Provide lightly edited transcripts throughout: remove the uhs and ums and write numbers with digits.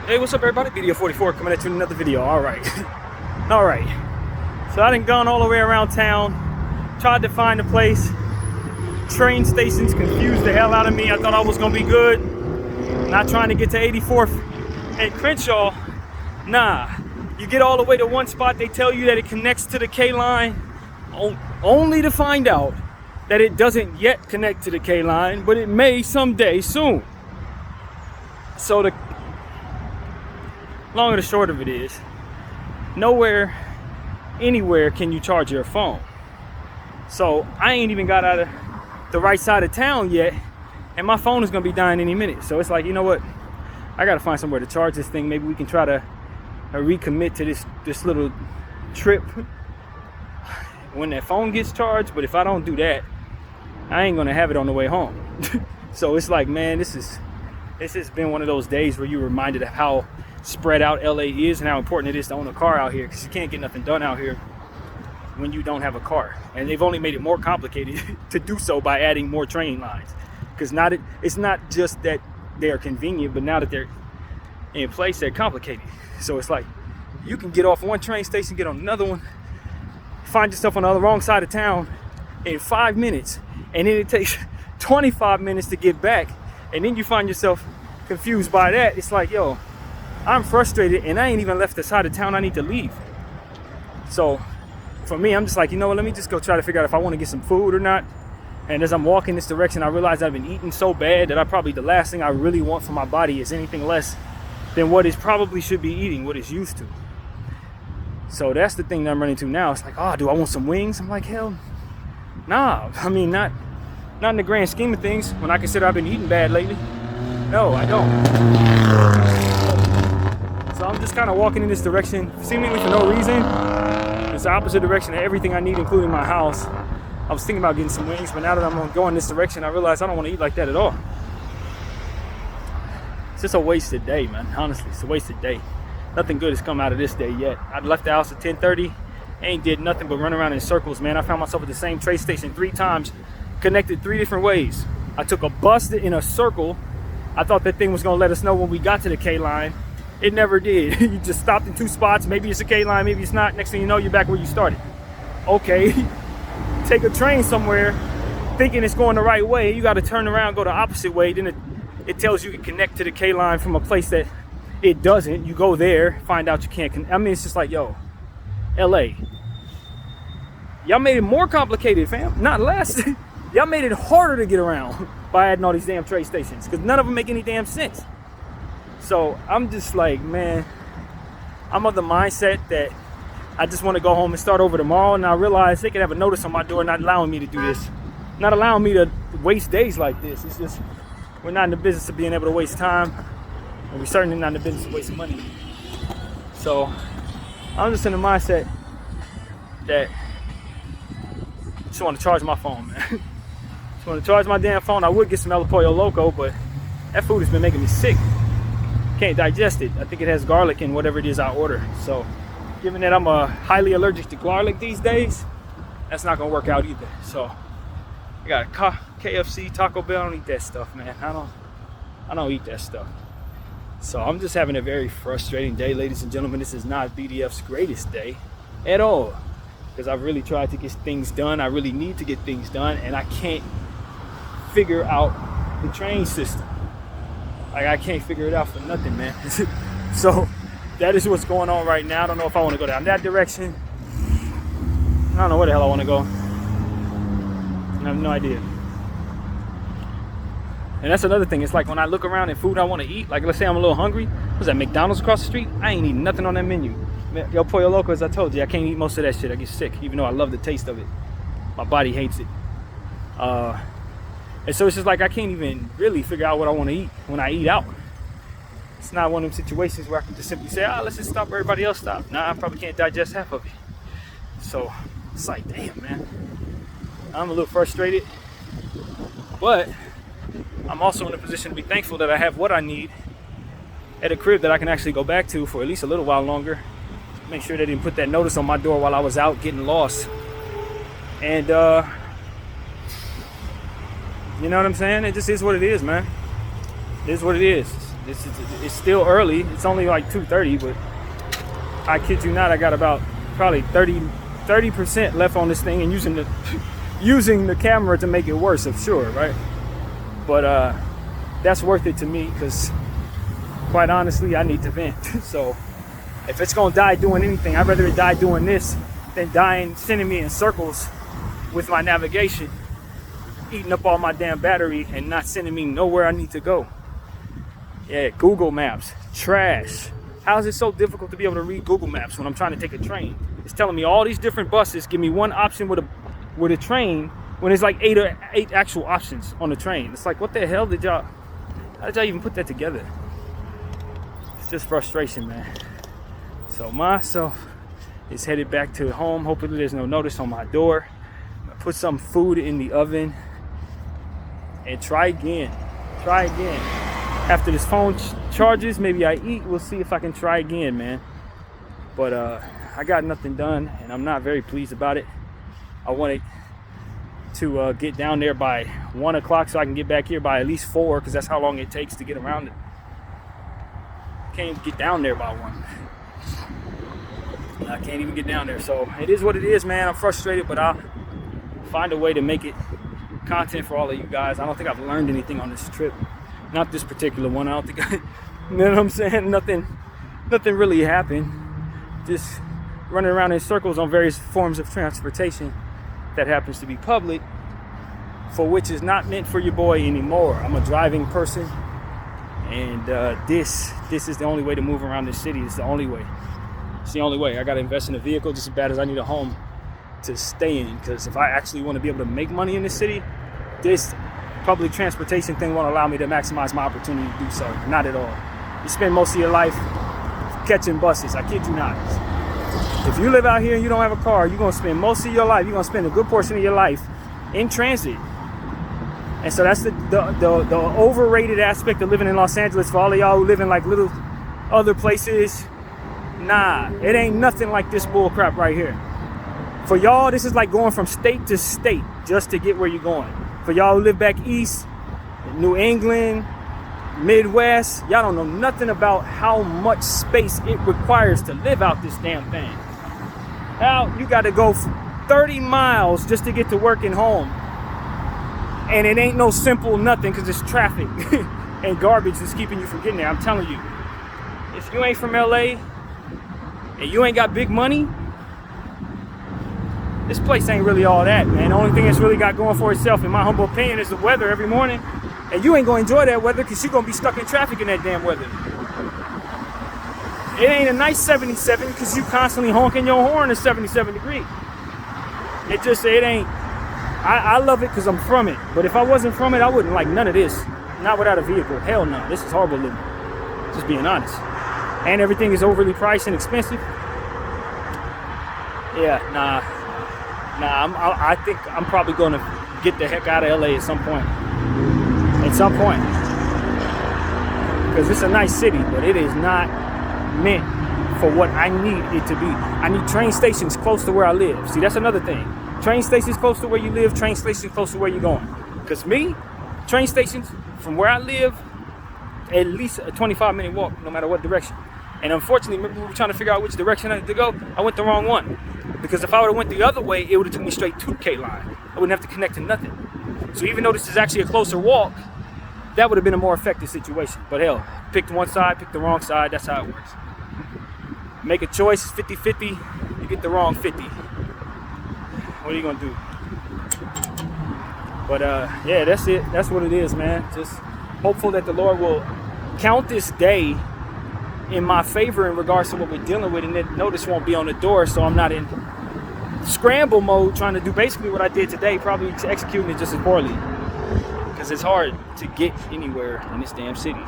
Hey, what's up everybody? BDF 44 coming at you in another video. Alright. Alright. So I done gone all the way around town, tried to find a place. Train stations confused the hell out of me. I thought I was gonna be good. Not trying to get to 84th and Crenshaw. Nah. You get all the way to one spot, they tell you that it connects to the K line, only to find out that it doesn't yet connect to the K line, but it may someday soon. So the long and the short of it is, nowhere, anywhere can you charge your phone. So I ain't even got out of the right side of town yet, and my phone is gonna be dying any minute. So it's like, you know what? I gotta find somewhere to charge this thing. Maybe we can try to recommit to this little trip when that phone gets charged. But if I don't do that, I ain't gonna have it on the way home. So it's like, man, this has been one of those days where you're reminded of how spread out LA is and how important it is to own a car out here, because you can't get nothing done out here when you don't have a car. And they've only made it more complicated to do so by adding more train lines, because it's not just that they're convenient, but now that they're in place, they're complicated. So it's like you can get off one train station, get on another one, find yourself on the wrong side of town in 5 minutes, and then it takes 25 minutes to get back, and then you find yourself confused by that. It's like, yo, I'm frustrated and I ain't even left the side of town I need to leave. So for me, I'm just like, you know what, let me just go try to figure out if I want to get some food or not. And as I'm walking this direction, I realize I've been eating so bad that the last thing I really want for my body is anything less than what it probably should be eating, what it's used to. So that's the thing that I'm running to now. It's like, oh, do I want some wings? I'm like, hell, nah. I mean, not in the grand scheme of things, when I consider I've been eating bad lately. No, I don't. So I'm just kind of walking in this direction, seemingly for no reason. It's the opposite direction of everything I need, including my house. I was thinking about getting some wings, but now that I'm going this direction, I realize I don't want to eat like that at all. It's just a wasted day, man. Honestly, it's a wasted day. Nothing good has come out of this day yet. I left the house at 10:30, ain't did nothing but run around in circles, man. I found myself at the same train station 3 times, connected 3 different ways. I took a bus in a circle. I thought that thing was gonna let us know when we got to the K line. It never did. You just stopped in 2 spots. Maybe it's a K line, maybe it's not. Next thing you know, you're back where you started. Okay, take a train somewhere thinking it's going the right way. You got to turn around, go the opposite way. Then it tells you can connect to the K line from a place that it doesn't. You go there, find out you can't. I mean, it's just like, yo, LA. Y'all made it more complicated, fam. Not less. Y'all made it harder to get around by adding all these damn train stations, because none of them make any damn sense. So I'm just like, man, I'm of the mindset that I just want to go home and start over tomorrow. And I realize they could have a notice on my door not allowing me to do this, not allowing me to waste days like this. It's just, we're not in the business of being able to waste time, and we're certainly not in the business of wasting money. So I'm just in the mindset that I just want to charge my phone, man. Just want to charge my damn phone. I would get some El Pollo Loco, but that food has been making me sick. Can't digest it. I think it has garlic in whatever it is I order. So given that I'm highly allergic to garlic these days, that's not gonna work out either. So I got a KFC, Taco Bell. I don't eat that stuff, man. I don't eat that stuff. So I'm just having a very frustrating day, ladies and gentlemen. This is not BDF's greatest day at all, because I've really tried to get things done. I really need to get things done, and I can't figure out the train system. Like, I can't figure it out for nothing, man. So that is what's going on right now. I don't know if I want to go down that direction. I don't know where the hell I want to go. I have no idea. And that's another thing. It's like when I look around at food I want to eat, like let's say I'm a little hungry. What's that, McDonald's across the street? I ain't eating nothing on that menu. El Pollo Loco, as I told you, I can't eat most of that shit. I get sick, even though I love the taste of it. My body hates it. And so it's just like I can't even really figure out what I want to eat when I eat out. It's not one of them situations where I can just simply say, let's just stop where everybody else stopped. Nah, I probably can't digest half of it. So it's like, damn, man. I'm a little frustrated, but I'm also in a position to be thankful that I have what I need at a crib that I can actually go back to for at least a little while longer. Make sure they didn't put that notice on my door while I was out getting lost. And you know what I'm saying? It just is what it is, man. It is what it is. It's still early. It's only like 2:30, but I kid you not, I got about probably 30% left on this thing, and using the camera to make it worse, I'm sure, right? But that's worth it to me, because quite honestly, I need to vent. So if it's gonna die doing anything, I'd rather it die doing this than dying sending me in circles with my navigation, eating up all my damn battery and not sending me nowhere I need to go. Yeah, Google Maps, trash. How is it so difficult to be able to read Google Maps when I'm trying to take a train? It's telling me all these different buses, give me one option with a train, when there's like eight actual options on the train. It's like, what the hell how did y'all even put that together? It's just frustration, man. So myself is headed back to home. Hopefully there's no notice on my door. I'm gonna put some food in the oven and try again. After this phone charges, maybe I eat. We'll see if I can try again, man. But I got nothing done, and I'm not very pleased about it. I wanted to get down there by 1 o'clock so I can get back here by at least 4, because that's how long it takes to get around it. Can't even get down there by 1. I can't even get down there. So it is what it is, man. I'm frustrated, but I'll find a way to make it content for all of you guys. I don't think I've learned anything on this trip. Not this particular one. I don't think you know what I'm saying? Nothing really happened. Just running around in circles on various forms of transportation that happens to be public, for which is not meant for your boy anymore. I'm a driving person, and this is the only way to move around this city. It's the only way. It's the only way. I gotta invest in a vehicle just as bad as I need a home to stay in, because if I actually want to be able to make money in this city, this public transportation thing won't allow me to maximize my opportunity to do so. Not at all. You spend most of your life catching buses. I kid you not. If you live out here and you don't have a car, you're gonna spend most of your life, you're gonna spend a good portion of your life in transit. And so that's the overrated aspect of living in Los Angeles. For all of y'all who live in like little other places, nah, it ain't nothing like this bull crap right here. For y'all, this is like going from state to state just to get where you're going. For y'all who live back east, New England, Midwest, y'all don't know nothing about how much space it requires to live out this damn thing. Now, you got to go 30 miles just to get to work and home. And it ain't no simple nothing, because it's traffic and garbage that's keeping you from getting there. I'm telling you, if you ain't from LA and you ain't got big money, this place ain't really all that, man. The only thing it's really got going for itself, in my humble opinion, is the weather every morning. And you ain't gonna enjoy that weather, because you're gonna be stuck in traffic in that damn weather. It ain't a nice 77, because you constantly honking your horn at 77 degrees. It ain't. I love it because I'm from it. But if I wasn't from it, I wouldn't like none of this. Not without a vehicle. Hell no. This is horrible living. Just being honest. And everything is overly priced and expensive. Yeah, nah. I think I'm probably going to get the heck out of LA at some point. Because it's a nice city, but it is not meant for what I need it to be. I need train stations close to where I live. See, that's another thing. Train stations close to where you live, train stations close to where you're going. Because me, train stations from where I live, at least a 25-minute walk, no matter what direction. And unfortunately, remember we were trying to figure out which direction I had to go? I went the wrong one. Because if I would have went the other way, it would have took me straight to the K line. I wouldn't have to connect to nothing. So even though this is actually a closer walk, that would have been a more effective situation. But hell, picked one side, picked the wrong side, that's how it works. Make a choice, 50-50, you get the wrong 50. What are you gonna do? But yeah, that's it. That's what it is, man. Just hopeful that the Lord will count this day in my favor in regards to what we're dealing with, and that notice won't be on the door, so I'm not in scramble mode trying to do basically what I did today, probably executing it just as poorly, because it's hard to get anywhere in this damn city.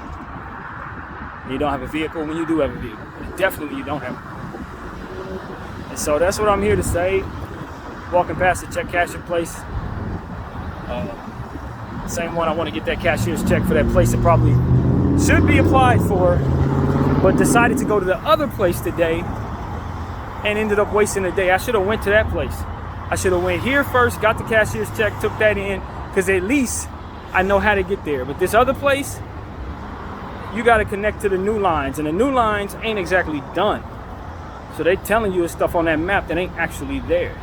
You don't have a vehicle when you do have a vehicle. Definitely you don't have one. And so that's what I'm here to say. Walking past the check cashing place. Same one, I want to get that cashier's check for that place that probably should be applied for, but decided to go to the other place today and ended up wasting a day. I should have went to that place. I should have went here first, got the cashier's check, took that in, because at least I know how to get there. But this other place, you got to connect to the new lines, and the new lines ain't exactly done. So they telling you stuff on that map that ain't actually there.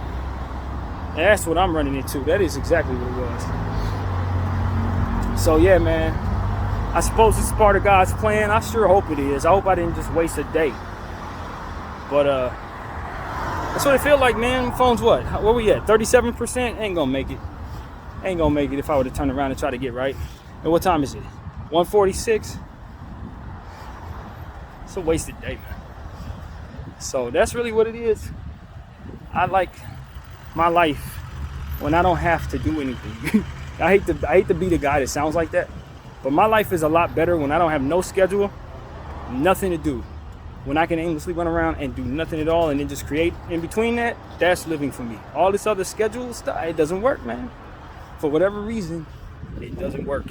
And that's what I'm running into. That is exactly what it was. So yeah, man, I suppose it's part of God's plan. I sure hope it is. I hope I didn't just waste a day. But that's what it feel like, man. Phone's what? Where we at? 37%? Ain't gonna make it. Ain't gonna make it if I were to turn around and try to get right. And what time is it? 1:46? It's a wasted day, man. So that's really what it is. I like my life when I don't have to do anything. I hate to be the guy that sounds like that, but my life is a lot better when I don't have no schedule, nothing to do. When I can aimlessly run around and do nothing at all and then just create in between that, that's living for me. All this other schedule stuff, it doesn't work, man. For whatever reason, it doesn't work.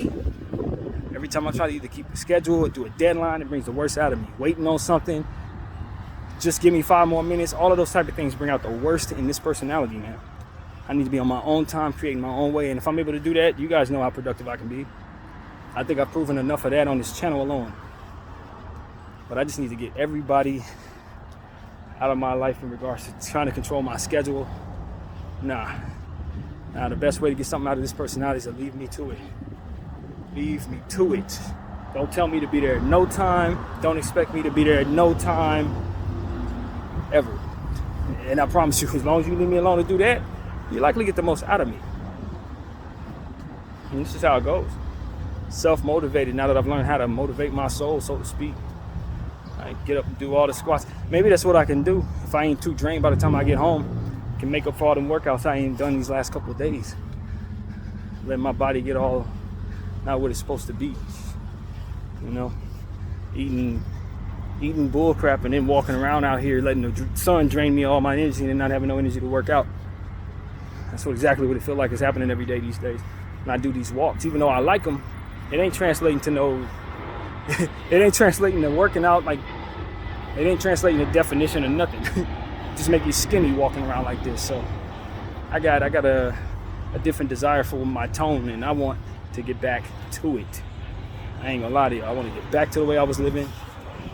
Every time I try to either keep a schedule or do a deadline, it brings the worst out of me. Waiting on something, just give me 5 more minutes. All of those type of things bring out the worst in this personality, man. I need to be on my own time, creating my own way. And if I'm able to do that, you guys know how productive I can be. I think I've proven enough of that on this channel alone. But I just need to get everybody out of my life in regards to trying to control my schedule. Nah, the best way to get something out of this personality is to leave me to it. Leave me to it. Don't tell me to be there at no time. Don't expect me to be there at no time. Ever. And I promise you, as long as you leave me alone to do that, you likely get the most out of me. And this is how it goes. Self-motivated, now that I've learned how to motivate my soul, so to speak. I get up and do all the squats. Maybe that's what I can do. If I ain't too drained by the time I get home, I can make up for all them workouts I ain't done these last couple of days. Let my body get all not what it's supposed to be. You know, eating bull crap and then walking around out here letting the sun drain me all my energy and then not having no energy to work out. That's exactly what it feels like is happening every day these days. When I do these walks, even though I like them, it ain't translating to no. It ain't translating to working out, like it ain't translating to definition or nothing. Just make you skinny walking around like this. So I got a different desire for my tone, and I want to get back to it. I ain't gonna lie to you. I want to get back to the way I was living.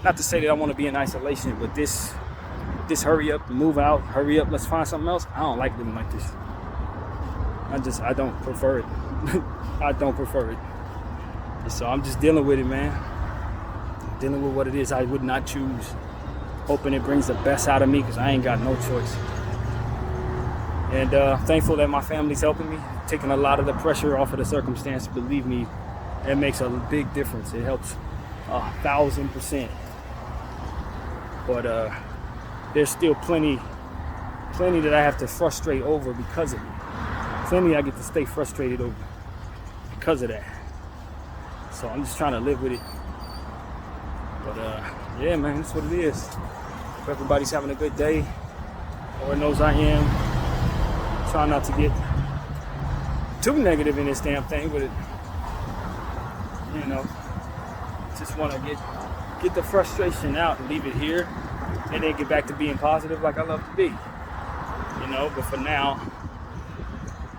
Not to say that I want to be in isolation, but this hurry up, move out, hurry up, let's find something else. I don't like living like this. I don't prefer it. I don't prefer it. And so I'm just dealing with it, man. Dealing with what it is I would not choose. Hoping it brings the best out of me because I ain't got no choice. And thankful that my family's helping me, taking a lot of the pressure off of the circumstance. Believe me, it makes a big difference. It helps 1,000%. But there's still plenty that I have to frustrate over because of it. Plenty I get to stay frustrated over because of that. So I'm just trying to live with it. But yeah, man, that's what it is. Hope everybody's having a good day. Lord knows I am. Trying not to get too negative in this damn thing, but it, you know, just want to get the frustration out and leave it here, and then get back to being positive like I love to be. You know, but for now,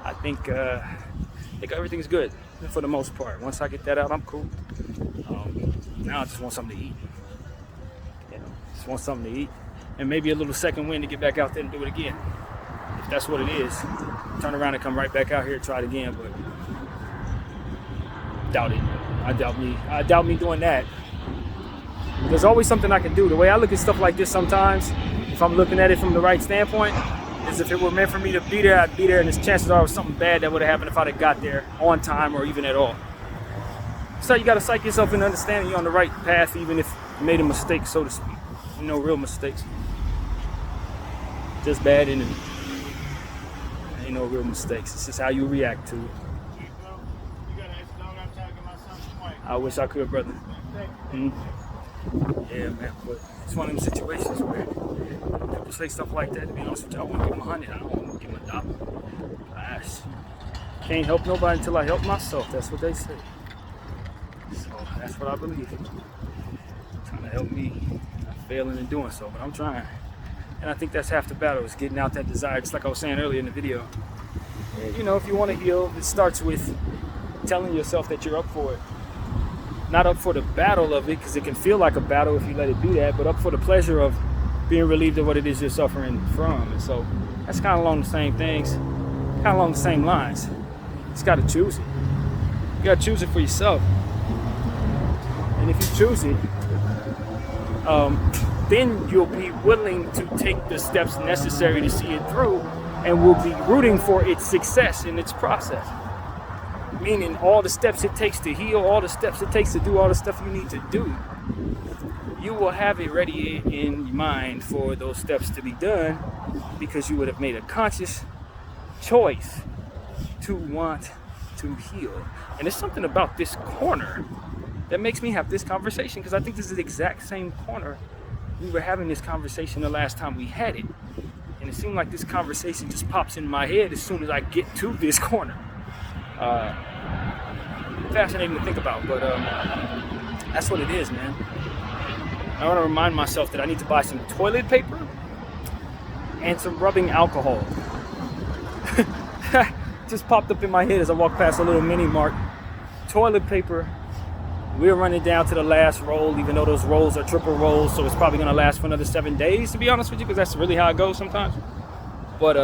I think everything's good for the most part. Once I get that out, I'm cool. Now I just want something to eat. You know, just want something to eat, and maybe a little second wind to get back out there and do it again. If that's what it is, turn around and come right back out here and try it again. But doubt it. I doubt me doing that. There's always something I can do. The way I look at stuff like this sometimes, if I'm looking at it from the right standpoint, is if it were meant for me to be there, I'd be there, and there's chances are something bad that would have happened if I'd have got there on time or even at all. So you got to psych yourself into understanding you're on the right path, even if you made a mistake, so to speak. No real mistakes. Just bad energy. Ain't no real mistakes. It's just how you react to it. I wish I could, brother. Yeah, man, but it's one of them situations where people say stuff like that. To be honest with you, I want to give them 100. I don't want to give them $1. Gosh. Can't help nobody until I help myself. That's what they say. So that's what I believe. Trying to help me. I'm failing in doing so, but I'm trying. And I think that's half the battle, is getting out that desire. Just like I was saying earlier in the video. And, you know, if you want to heal, it starts with telling yourself that you're up for it. not up for the battle of it, because it can feel like a battle if you let it do that, but up for the pleasure of being relieved of what it is you're suffering from. And so that's kind of along the same things, kind of along the same lines. You just got to choose it. You got to choose it for yourself. And if you choose it, then you'll be willing to take the steps necessary to see it through, and will be rooting for its success in its process. Meaning all the steps it takes to heal, all the steps it takes to do all the stuff you need to do. You will have it ready in mind for those steps to be done, because you would have made a conscious choice to want to heal. And there's something about this corner that makes me have this conversation, because I think this is the exact same corner we were having this conversation the last time we had it. And it seemed like this conversation just pops in my head as soon as I get to this corner. Fascinating to think about, but that's what it is, man. I want to remind myself that I need to buy some toilet paper and some rubbing alcohol. Just popped up in my head as I walked past a little mini mart. Toilet paper. We're running down to the last roll, even though those rolls are triple rolls, so it's probably going to last for another 7 days, to be honest with you, because that's really how it goes sometimes. But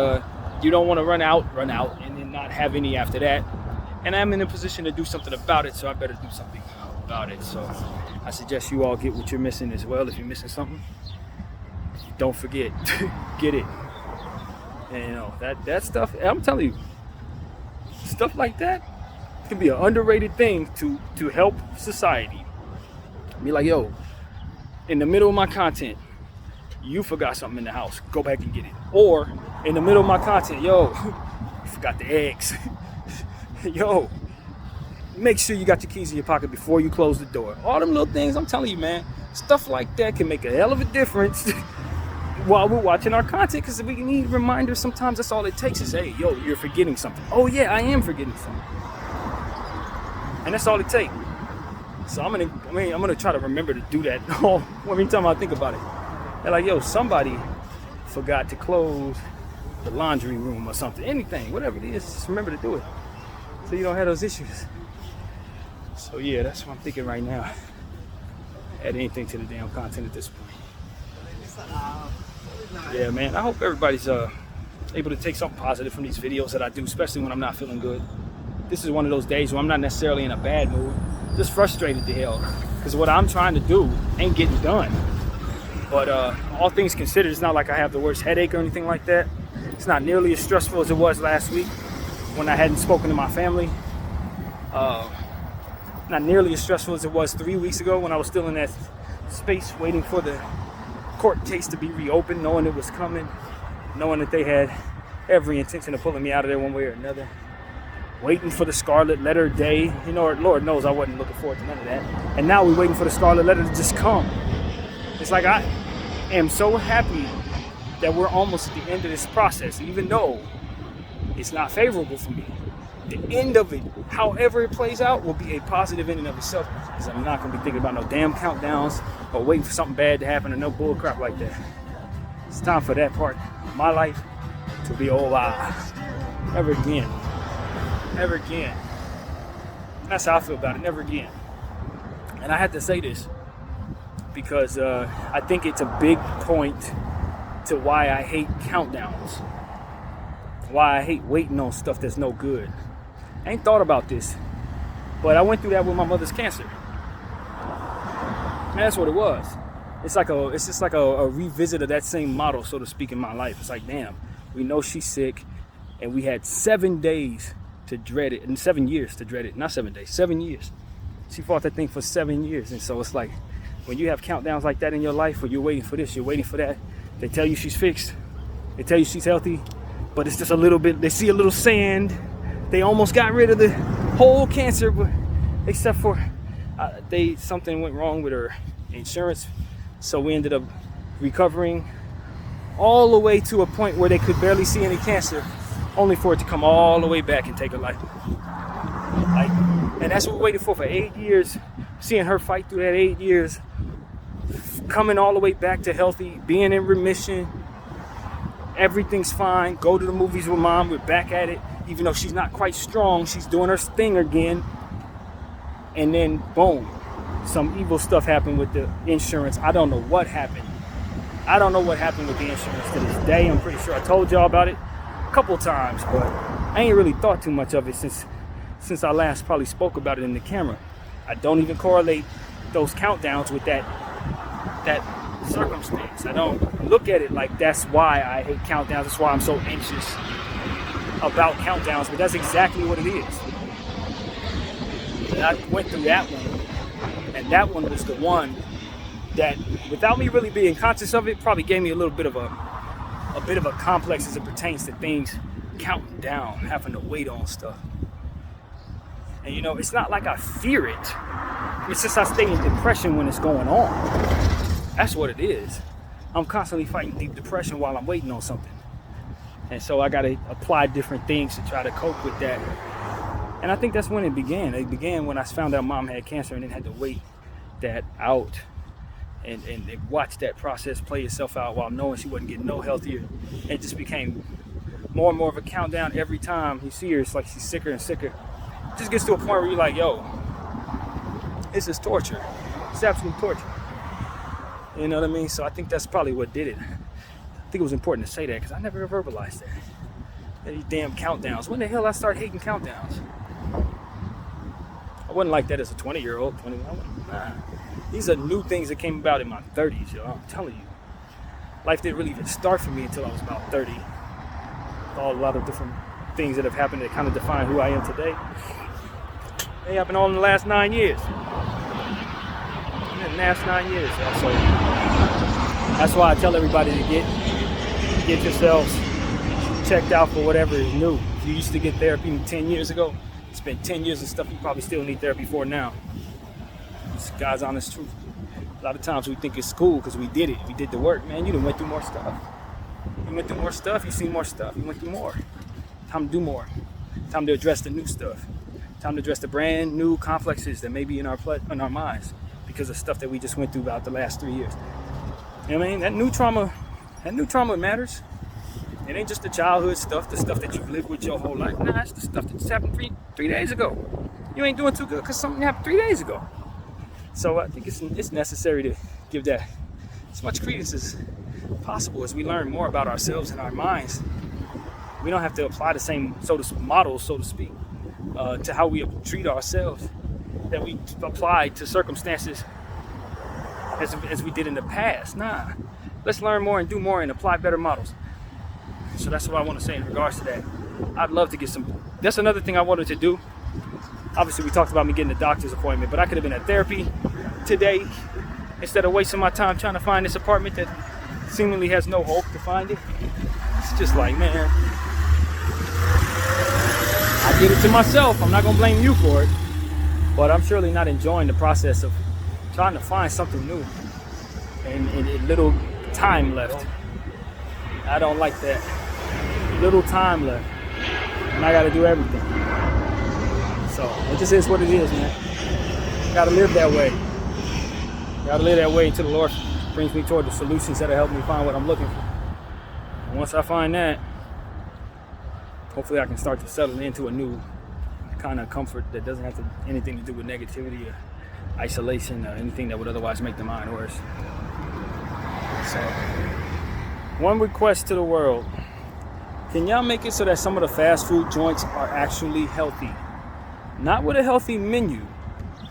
you don't want to run out, and then not have any after that. And I'm in a position to do something about it, so I better do something about it. So I suggest you all get what you're missing as well. If you're missing something, don't forget, get it. And you know, that stuff, I'm telling you, stuff like that can be an underrated thing to help society. Be like, yo, in the middle of my content, you forgot something in the house, go back and get it. Or in the middle of my content, yo, you forgot the eggs. Yo, make sure you got your keys in your pocket before you close the door. All them little things, I'm telling you, man, stuff like that can make a hell of a difference while we're watching our content, because we need reminders. Sometimes that's all it takes is, hey, yo, you're forgetting something. Oh yeah, I am forgetting something. And that's all it takes. So I'm gonna try to remember to do that every time I think about it. They're like, yo, somebody forgot to close the laundry room or something. Anything, whatever it is, just remember to do it, so you don't have those issues. So yeah, that's what I'm thinking right now. Add anything to the damn content at this point. Yeah, man, I hope everybody's able to take something positive from these videos that I do, especially when I'm not feeling good. This is one of those days where I'm not necessarily in a bad mood, just frustrated to hell, because what I'm trying to do ain't getting done. But all things considered, it's not like I have the worst headache or anything like that. It's not nearly as stressful as it was last week when I hadn't spoken to my family. Not nearly as stressful as it was 3 weeks ago when I was still in that space waiting for the court case to be reopened, knowing it was coming, knowing that they had every intention of pulling me out of there one way or another. Waiting for the scarlet letter day. You know, Lord knows I wasn't looking forward to none of that. And now we're waiting for the scarlet letter to just come. It's like I am so happy that we're almost at the end of this process, even though it's not favorable for me. The end of it, however it plays out, will be a positive in and of itself, because I'm not going to be thinking about no damn countdowns or waiting for something bad to happen or no bull crap like that. It's time for that part of my life to be over. Never again. Never again. That's how I feel about it. Never again. And I had to say this because I think it's a big point to why I hate countdowns. Why I hate waiting on stuff that's no good. I ain't thought about this, but I went through that with my mother's cancer. And that's what it was. It's just like a revisit of that same model, so to speak, in my life. It's like, damn, we know she's sick, and we had 7 days to dread it, and 7 years to dread it. Not 7 days, 7 years. She fought that thing for 7 years. And so it's like, when you have countdowns like that in your life, where you're waiting for this, you're waiting for that, they tell you she's fixed, they tell you she's healthy, but it's just a little bit, they see a little sand, they almost got rid of the whole cancer, but except for something went wrong with her insurance, so we ended up recovering all the way to a point where they could barely see any cancer, only for it to come all the way back and take her life. And that's what we waited for 8 years, seeing her fight through that 8 years, coming all the way back to healthy, being in remission, everything's fine, go to the movies with mom, we're back at it, even though she's not quite strong, she's doing her thing again, and then boom, some evil stuff happened with the insurance. I don't know what happened. I don't know what happened with the insurance to this day. I'm pretty sure I told y'all about it a couple times, but I ain't really thought too much of it since I last probably spoke about it in the camera. I don't even correlate those countdowns with that circumstance. I don't look at it like that's why I hate countdowns. That's why I'm so anxious about countdowns, but that's exactly what it is. And I went through that one, and that one was the one that, without me really being conscious of it, probably gave me a little bit of a complex as it pertains to things counting down, having to wait on stuff. And you know, it's not like I fear it. It's just I stay in depression when it's going on. That's what it is. I'm constantly fighting deep depression while I'm waiting on something. And so I got to apply different things to try to cope with that. And I think that's when it began. It began when I found out mom had cancer and then had to wait that out and watch that process play itself out while knowing she wasn't getting no healthier. It just became more and more of a countdown every time you see her. It's like she's sicker and sicker. It just gets to a point where you're like, yo, this is torture. It's absolute torture. You know what I mean? So I think that's probably what did it. I think it was important to say that because I never verbalized that. These damn countdowns. When the hell I started hating countdowns? I wasn't like that as a 20-year-old, 21. Nah. These are new things that came about in my 30s, yo. I'm telling you. Life didn't really even start for me until I was about 30. A lot of different things that have happened that kind of define who I am today. They happened all in the last 9 years. In the last 9 years. So that's why I tell everybody to get yourselves checked out for whatever is new. If you used to get therapy 10 years ago, it's been 10 years of stuff you probably still need therapy for now. It's God's honest truth. A lot of times we think it's cool because we did it. We did the work. Man, you done went through more stuff. You went through more stuff. You seen more stuff. You went through more. Time to do more. Time to address the new stuff. Time to address the brand new complexes that may be in our minds because of stuff that we just went through about the last 3 years. You know what I mean? That new trauma matters. It ain't just the childhood stuff, the stuff that you've lived with your whole life. Nah, it's the stuff that just happened three days ago. You ain't doing too good because something happened 3 days ago. So I think it's necessary to give that as much credence as possible as we learn more about ourselves and our minds. We don't have to apply the same models, so to speak, to how we treat ourselves that we apply to circumstances as we did in the past. Nah, let's learn more and do more and apply better models. So that's what I want to say in regards to that. I'd love to get some. That's another thing I wanted to do. Obviously, we talked about me getting a doctor's appointment, but I could have been at therapy today instead of wasting my time trying to find this apartment that seemingly has no hope to find it. It's just like, man, I did it to myself. I'm not going to blame you for it, but I'm surely not enjoying the process of trying to find something new and little time left. I don't like that. Little time left, and I got to do everything. So it just is what it is, man. Got to live that way. Got to live that way until the Lord brings me toward the solutions that'll help me find what I'm looking for. And once I find that, hopefully I can start to settle into a new kind of comfort that doesn't have anything to do with negativity or isolation or anything that would otherwise make the mind worse. So, one request to the world. Can y'all make it so that some of the fast food joints are actually healthy? Not with a healthy menu.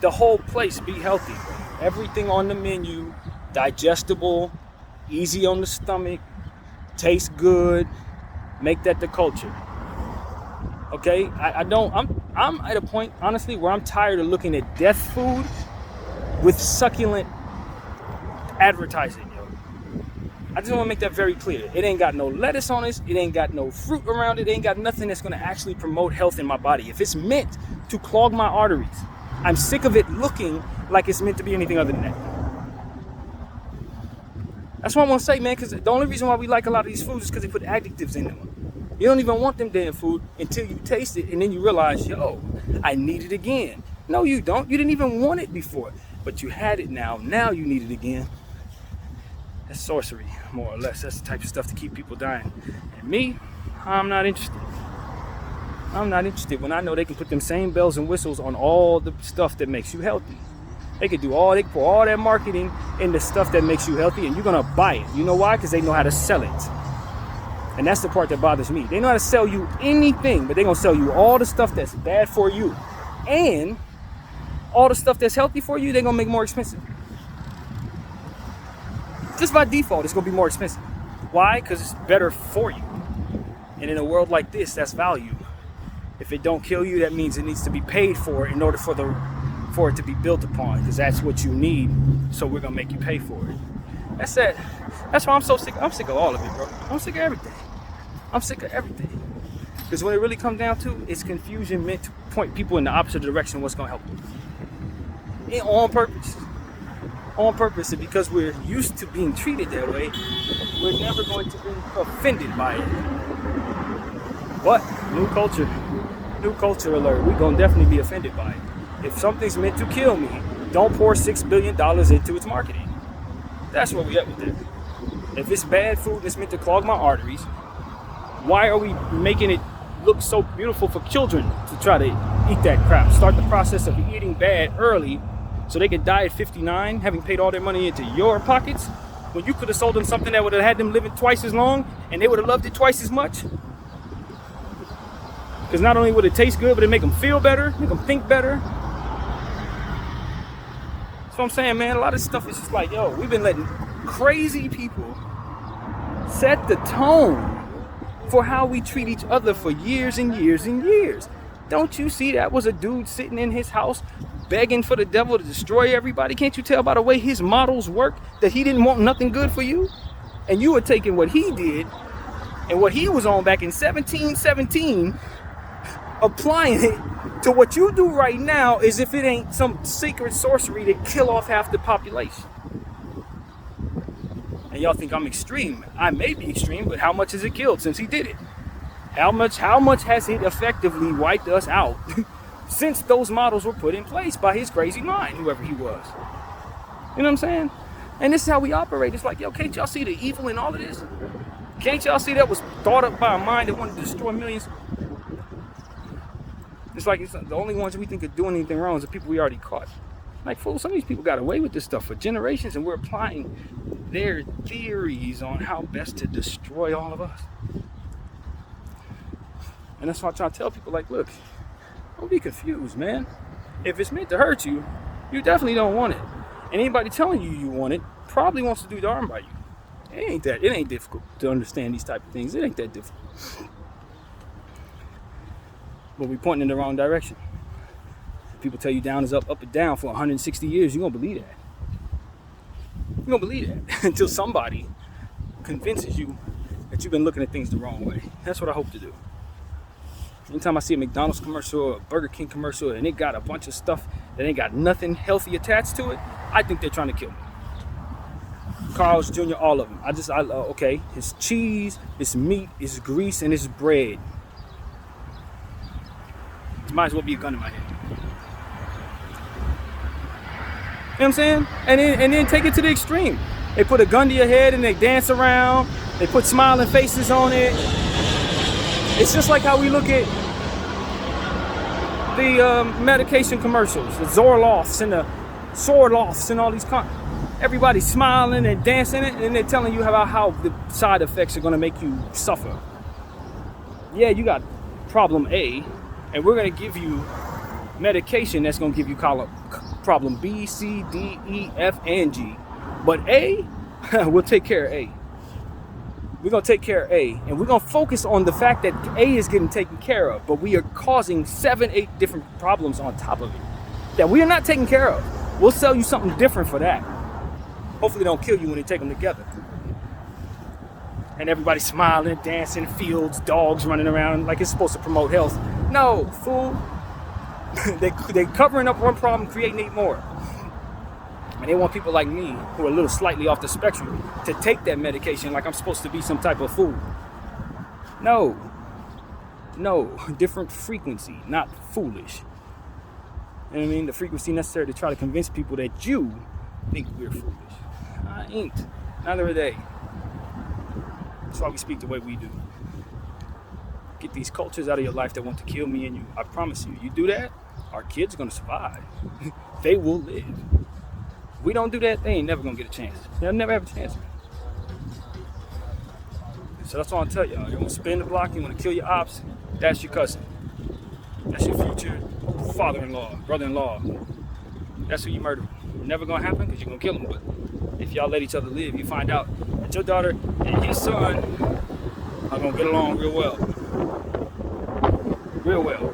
The whole place be healthy. Everything on the menu, digestible, easy on the stomach, tastes good. Make that the culture. Okay? I'm at a point, honestly, where I'm tired of looking at death food with succulent advertising. I just want to make that very clear. It ain't got no lettuce on it. It ain't got no fruit around it. It ain't got nothing that's going to actually promote health in my body. If it's meant to clog my arteries, I'm sick of it looking like it's meant to be anything other than that. That's what I want to say, man, because the only reason why we like a lot of these foods is because they put additives in them. You don't even want them damn food until you taste it, and then you realize, yo, I need it again. No, you don't. You didn't even want it before, but you had it now. Now you need it again. That's sorcery, more or less. That's the type of stuff to keep people dying. And me, I'm not interested. I'm not interested when I know they can put them same bells and whistles on all the stuff that makes you healthy. They can pour all that marketing into stuff that makes you healthy, and you're gonna buy it. You know why? Because they know how to sell it. And that's the part that bothers me. They know how to sell you anything, but they're gonna sell you all the stuff that's bad for you. And all the stuff that's healthy for you, they're gonna make more expensive. Just by default, it's gonna be more expensive. Why? Because it's better for you. And in a world like this, that's value. If it don't kill you, that means it needs to be paid for in order for it to be built upon, because that's what you need. So we're gonna make you pay for it. That's it. That's why I'm so sick. I'm sick of all of it, bro. I'm sick of everything. I'm sick of everything. Because when it really comes down to, it's confusion meant to point people in the opposite direction of what's gonna help them. And on purpose. On purpose, and because we're used to being treated that way, we're never going to be offended by it. But new culture alert. We're gonna definitely be offended by it. If something's meant to kill me, don't pour $6 billion into its marketing. That's where we at with it. If it's bad food that's meant to clog my arteries, why are we making it look so beautiful for children to try to eat that crap? Start the process of eating bad early so they could die at 59, having paid all their money into your pockets, when you could have sold them something that would have had them living twice as long, and they would have loved it twice as much. Because not only would it taste good, but it make them feel better, make them think better. That's what I'm saying, man. A lot of stuff is just like, yo, we've been letting crazy people set the tone for how we treat each other for years and years and years. Don't you see that was a dude sitting in his house begging for the devil to destroy everybody? Can't you tell by the way his models work that he didn't want nothing good for you? And you were taking what he did and what he was on back in 1717, applying it to what you do right now, as if it ain't some secret sorcery to kill off half the population. And y'all think I'm extreme. I may be extreme, but how much has it killed since he did it? How much has it effectively wiped us out since those models were put in place by his crazy mind, whoever he was? You know what I'm saying? And this is how we operate. It's like, yo, can't y'all see the evil in all of this? Can't y'all see that was thought up by a mind that wanted to destroy millions? It's like the only ones we think are doing anything wrong is the people we already caught. Like, fool, some of these people got away with this stuff for generations, and we're applying their theories on how best to destroy all of us. And that's why I try to tell people, like, look, don't be confused, man. If it's meant to hurt you, you definitely don't want it. And anybody telling you you want it probably wants to do the harm by you. It ain't difficult to understand these type of things. It ain't that difficult. But we pointing in the wrong direction. If people tell you down is up, up is down for 160 years, you're gonna believe that. You're gonna believe that until somebody convinces you that you've been looking at things the wrong way. That's what I hope to do. Anytime I see a McDonald's commercial or a Burger King commercial and it got a bunch of stuff that ain't got nothing healthy attached to it, I think they're trying to kill me. Carl's Jr., all of them. Okay, it's cheese, it's meat, it's grease, and it's bread. It might as well be a gun in my head. You know what I'm saying? And then take it to the extreme. They put a gun to your head and they dance around. They put smiling faces on it. It's just like how we look at the medication commercials, the Zorlofts and the Sorlofts and all these. Everybody's smiling and dancing it, and they're telling you about how the side effects are going to make you suffer. Yeah, you got problem A, and we're going to give you medication that's going to give you problem B, C, D, E, F, and G. But A, we'll take care of A. We're going to take care of A, and we're going to focus on the fact that A is getting taken care of, but we are causing 7, 8 different problems on top of it that we are not taking care of. We'll sell you something different for that. Hopefully they don't kill you when they take them together. And everybody's smiling, dancing, fields, dogs running around like it's supposed to promote health. No, fool. They're covering up one problem, creating 8 more. And they want people like me, who are a little slightly off the spectrum, to take that medication like I'm supposed to be some type of fool. No, different frequency, not foolish. You know what I mean? The frequency necessary to try to convince people that you think we're foolish. I ain't. Neither are they. That's why we speak the way we do. Get these cultures out of your life that want to kill me and you. I promise you, you do that, our kids are going to survive. They will live. If we don't do that, they ain't never gonna get a chance. They'll never have a chance. So that's all I'll tell y'all. You wanna spin the block, you wanna kill your ops, that's your cousin. That's your future father-in-law, brother-in-law. That's who you murder. Never gonna happen because you're gonna kill him. But if y'all let each other live, you find out that your daughter and his son are gonna get along real well. Real well.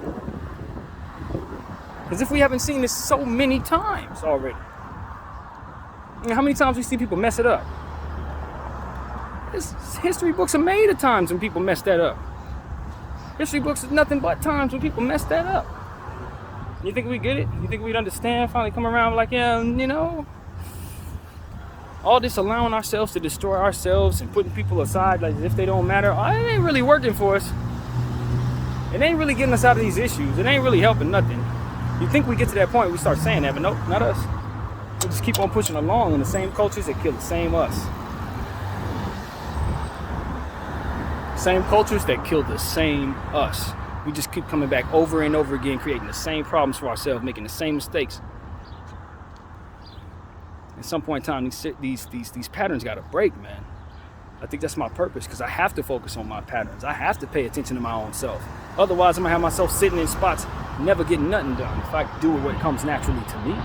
Because if we haven't seen this so many times already, how many times we see people mess it up? History books are made of times when people mess that up. History books is nothing but times when people mess that up. You think we get it? You think we'd understand? Finally come around like, yeah, you know, all this allowing ourselves to destroy ourselves and putting people aside like as if they don't matter, it ain't really working for us. It ain't really getting us out of these issues. It ain't really helping nothing. You think we get to that point, we start saying that, but nope, not us. We just keep on pushing along in the same cultures that kill the same us. Same cultures that kill the same us. We just keep coming back over and over again, creating the same problems for ourselves, making the same mistakes. At some point in time, these patterns got to break, man. I think that's my purpose, because I have to focus on my patterns. I have to pay attention to my own self. Otherwise, I'm going to have myself sitting in spots, never getting nothing done if I do what comes naturally to me.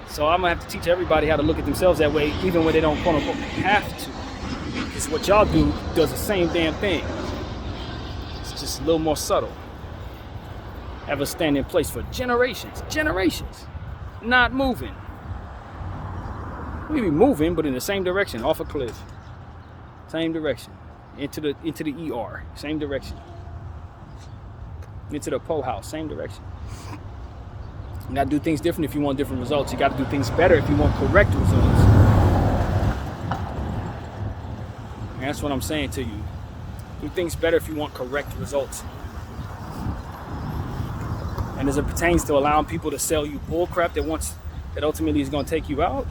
So I'm going to have to teach everybody how to look at themselves that way, even when they don't, quote unquote, have to. Because what y'all do does the same damn thing. It's just a little more subtle. Have us stand in place for generations, not moving. We be moving, but in the same direction, off a cliff. Same direction. Into the ER, same direction. Into the Poe house, same direction. You gotta do things different if you want different results. You gotta do things better if you want correct results. And that's what I'm saying to you. Do things better if you want correct results. And as it pertains to allowing people to sell you bullcrap that ultimately is gonna take you out,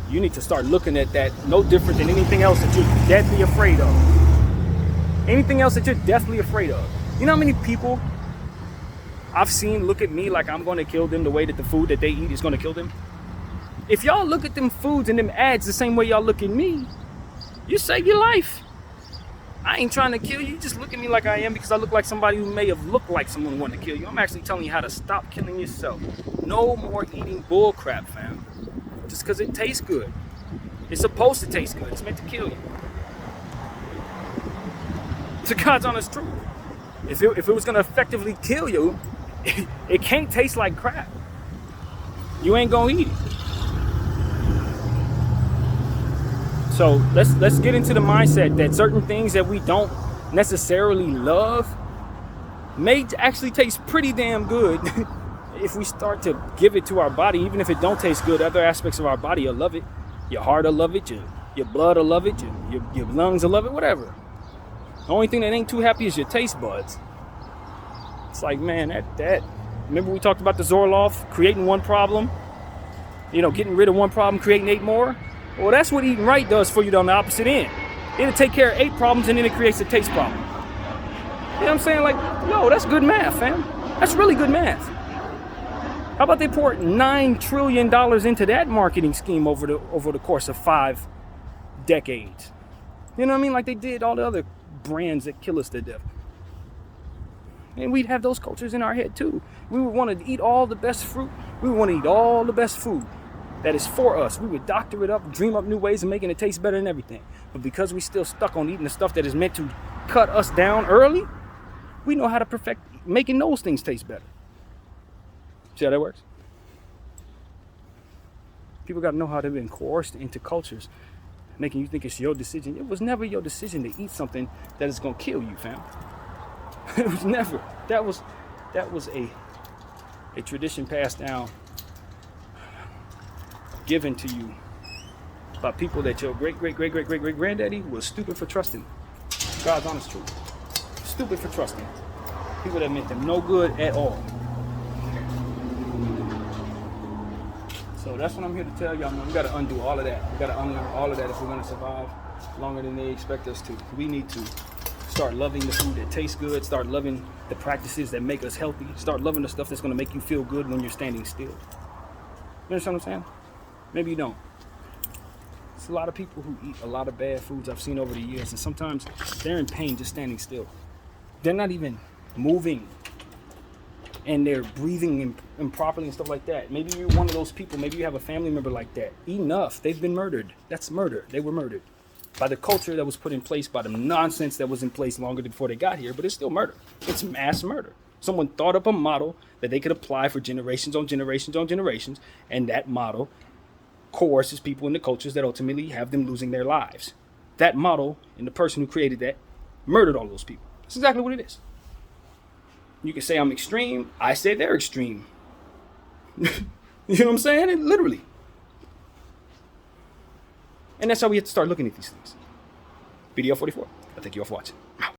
you need to start looking at that no different than anything else that you're deathly afraid of. Anything else that you're deathly afraid of. You know how many people I've seen look at me like I'm going to kill them the way that the food that they eat is going to kill them? If y'all look at them foods and them ads the same way y'all look at me, you save your life. I ain't trying to kill you. You just look at me like I am because I look like somebody who may have looked like someone who wanted to kill you. I'm actually telling you how to stop killing yourself. No more eating bull crap, fam. Just because it tastes good. It's supposed to taste good. It's meant to kill you. It's a God's honest truth. If it was going to effectively kill you, it can't taste like crap. You ain't going to eat it. So let's get into the mindset that certain things that we don't necessarily love may actually taste pretty damn good if we start to give it to our body. Even if it don't taste good, other aspects of our body will love it. Your heart will love it. Your blood will love it. Your lungs will love it. Whatever. The only thing that ain't too happy is your taste buds. It's like, man, that. Remember we talked about the Zorloff, creating one problem, getting rid of one problem, creating 8 more. Well, that's what eating right does for you on the opposite end. It'll take care of 8 problems and then it creates a taste problem. You know what I'm saying? Like, yo, that's good math, fam. That's really good math. How about they pour $9 trillion into that marketing scheme over the course of 5 decades? You know what I mean? Like they did all the other brands that kill us to death. And we'd have those cultures in our head too. We would want to eat all the best fruit. We would want to eat all the best food that is for us. We would doctor it up, dream up new ways of making it taste better than everything. But because we still stuck on eating the stuff that is meant to cut us down early, we know how to perfect making those things taste better. See how that works? People got to know how they've been coerced into cultures, making you think it's your decision. It was never your decision to eat something that is going to kill you, fam. It was never. That was a tradition passed down, given to you by people that your great granddaddy was stupid for trusting. God's honest truth. Stupid for trusting. People that meant them no good at all. So that's what I'm here to tell y'all, man. We got to undo all of that. We got to unlearn all of that if we're going to survive longer than they expect us to. We need to start loving the food that tastes good. Start loving the practices that make us healthy. Start loving the stuff that's going to make you feel good when you're standing still. You understand what I'm saying? Maybe you don't. It's a lot of people who eat a lot of bad foods I've seen over the years, and sometimes they're in pain just standing still. They're not even moving, and they're breathing improperly and stuff like that. Maybe you're one of those people. Maybe you have a family member like that. Enough. They've been murdered. That's murder. They were murdered by the culture that was put in place, by the nonsense that was in place longer before they got here, but it's still murder. It's mass murder. Someone thought up a model that they could apply for generations on generations on generations, and that model coerces people into cultures that ultimately have them losing their lives. That model and the person who created that murdered all those people. That's exactly what it is. You can say I'm extreme. I say they're extreme. You know what I'm saying? And literally. And that's how we have to start looking at these things. BDF 44. I thank you all for watching.